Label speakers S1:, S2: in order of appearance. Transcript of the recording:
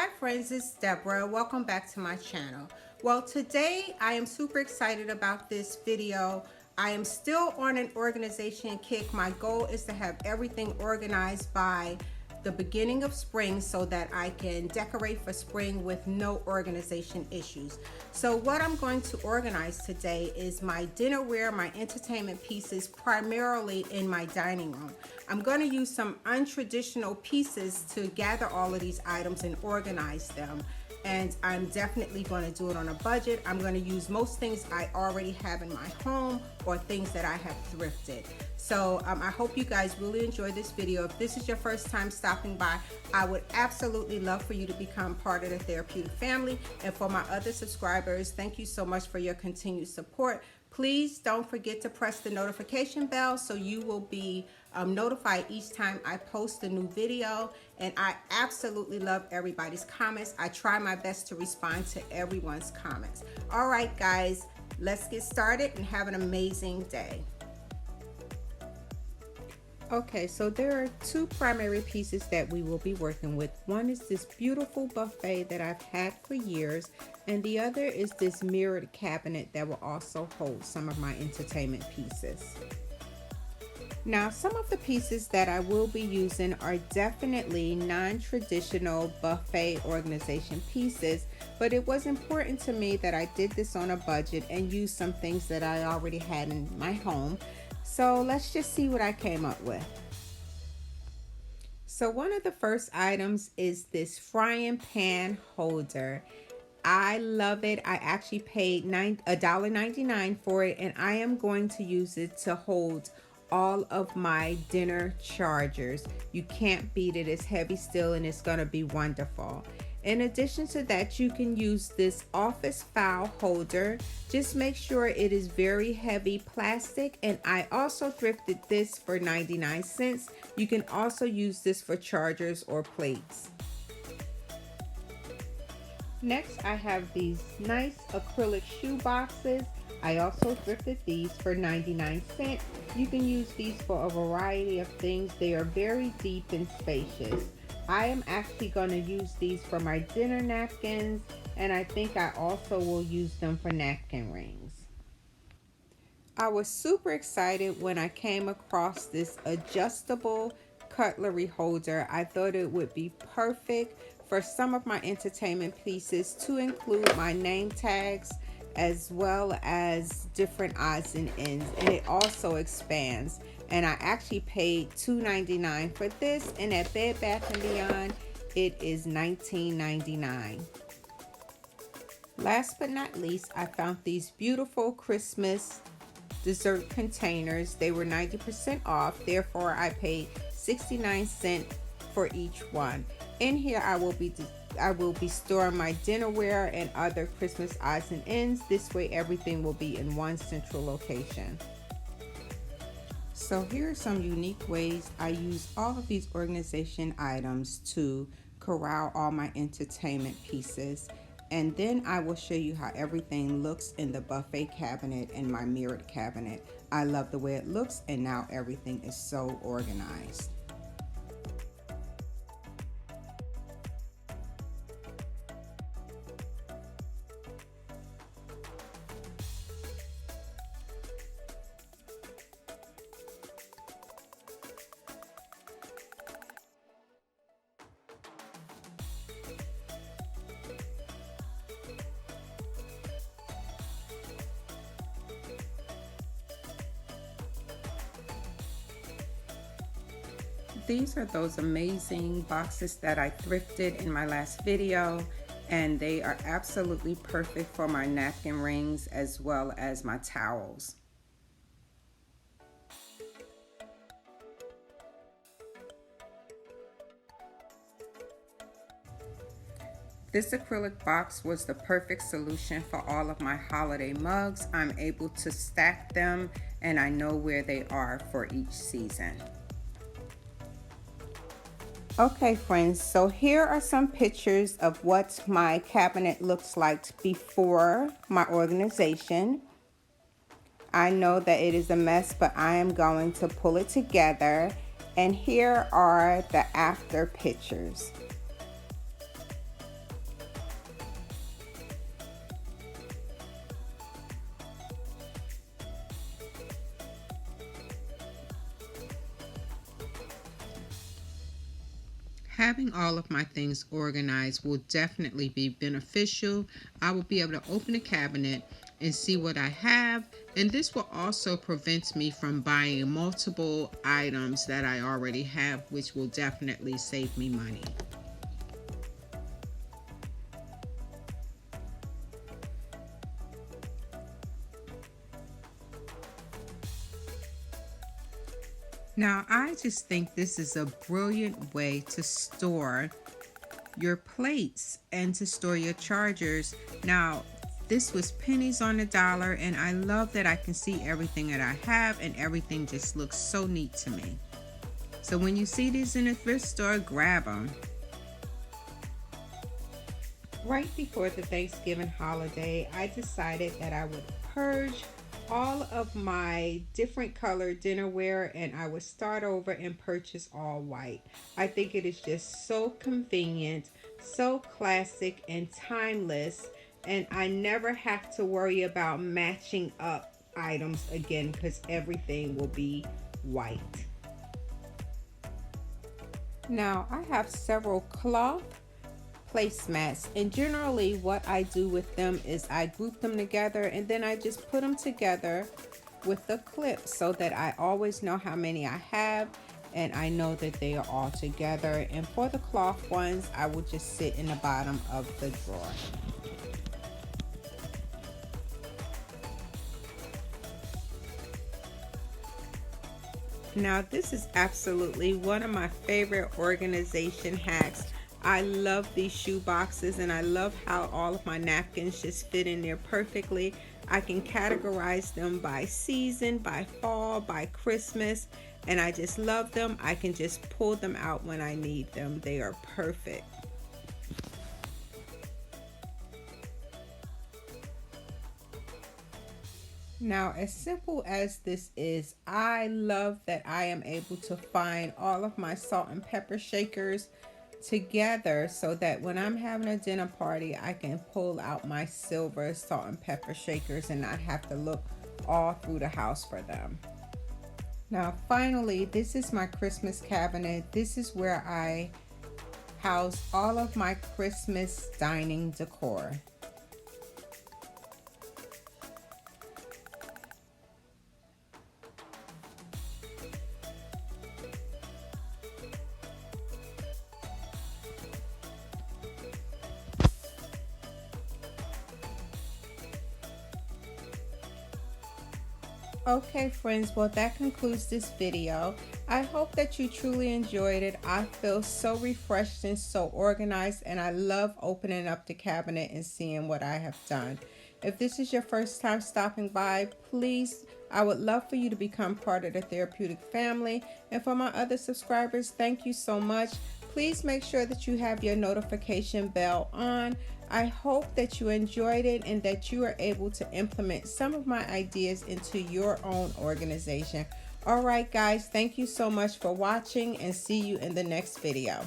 S1: Hi friends, it's Deborah. Welcome back to my channel. Well, today I am super excited about this video. I am still on an organization kick. My goal is to have everything organized by the beginning of spring so that I can decorate for spring with no organization issues. So what I'm going to organize today is my dinnerware, my entertainment pieces, primarily in my dining room. I'm going to use some untraditional pieces to gather all of these items and organize them. And I'm definitely going to do it on a budget. I'm going to use most things I already have in my home or things that I have thrifted. So I hope you guys really enjoy this video. If this is your first time stopping by, I would absolutely love for you to become part of the Therapeutic family. And for my other subscribers, thank you so much for your continued support. Please don't forget to press the notification bell so you will be notified each time I post a new video. And I absolutely love everybody's comments. I try my best to respond to everyone's comments. All right, guys, let's get started and have an amazing day. Okay, so there are two primary pieces that we will be working with. One is this beautiful buffet that I've had for years, and the other is this mirrored cabinet that will also hold some of my entertainment pieces. Now, some of the pieces that I will be using are definitely non-traditional buffet organization pieces, but it was important to me that I did this on a budget and use some things that I already had in my home. So let's just see what I came up with. So one of the first items is this frying pan holder. I love it. I actually paid $1.99 for it, and I am going to use it to hold all of my dinner chargers. You can't beat it. It's heavy still, and it's going to be wonderful. In addition to that, you can use this office file holder. Just make sure it is very heavy plastic, and I also thrifted this for 99 cents. You can also use this for chargers or plates. Next, I have these nice acrylic shoe boxes. I also thrifted these for 99 cents. You can use these for a variety of things. They are very deep and spacious. I am actually going to use these for my dinner napkins, and I think I also will use them for napkin rings. I was super excited when I came across this adjustable cutlery holder. I thought it would be perfect for some of my entertainment pieces, to include my name tags as well as different odds and ends, and it also expands. And I actually paid $2.99 for this, and at Bed Bath & Beyond it is $19.99. Last but not least, I found these beautiful Christmas dessert containers. They were 90% off, therefore I paid 69 cents for each one. In here I will be storing my dinnerware and other Christmas odds and ends. This way everything will be in one central location. So here are some unique ways I use all of these organization items to corral all my entertainment pieces. And then I will show you how everything looks in the buffet cabinet and my mirrored cabinet. I love the way it looks, and now everything is so organized. These are those amazing boxes that I thrifted in my last video, and they are absolutely perfect for my napkin rings as well as my towels. This acrylic box was the perfect solution for all of my holiday mugs. I'm able to stack them, and I know where they are for each season. Okay friends, so here are some pictures of what my cabinet looks like before my organization. I know that it is a mess, but I am going to pull it together. And here are the after pictures. Having all of my things organized will definitely be beneficial. I will be able to open the cabinet and see what I have, and this will also prevent me from buying multiple items that I already have, which will definitely save me money. Now, I just think this is a brilliant way to store your plates and to store your chargers. Now, this was pennies on the dollar, and I love that I can see everything that I have, and everything just looks so neat to me. So when you see these in a thrift store, grab them. Right before the Thanksgiving holiday, I decided that I would purge all of my different colored dinnerware, and I would start over and purchase all white. I think it is just so convenient, so classic and timeless, and I never have to worry about matching up items again because everything will be white. Now I have several cloth placemats, and generally what I do with them is I group them together, and then I just put them together with the clip so that I always know how many I have, and I know that they are all together. And for the cloth ones, I will just sit in the bottom of the drawer. Now this is absolutely one of my favorite organization hacks. I love these shoe boxes, and I love how all of my napkins just fit in there perfectly. I can categorize them by season, by fall, by Christmas, and I just love them. I can just pull them out when I need them. They are perfect. Now, as simple as this is, I love that I am able to find all of my salt and pepper shakers together so that when I'm having a dinner party, I can pull out my silver salt and pepper shakers and not have to look all through the house for them. Now, finally, this is my Christmas cabinet. This is where I house all of my Christmas dining decor. Okay friends, well that concludes this video. I hope that you truly enjoyed it. I feel so refreshed and so organized, and I love opening up the cabinet and seeing what I have done. If this is your first time stopping by, please, I would love for you to become part of the Therapeutic family. And for my other subscribers, thank you so much. Please make sure that you have your notification bell on. I hope that you enjoyed it and that you are able to implement some of my ideas into your own organization. All right, guys, thank you so much for watching, and see you in the next video.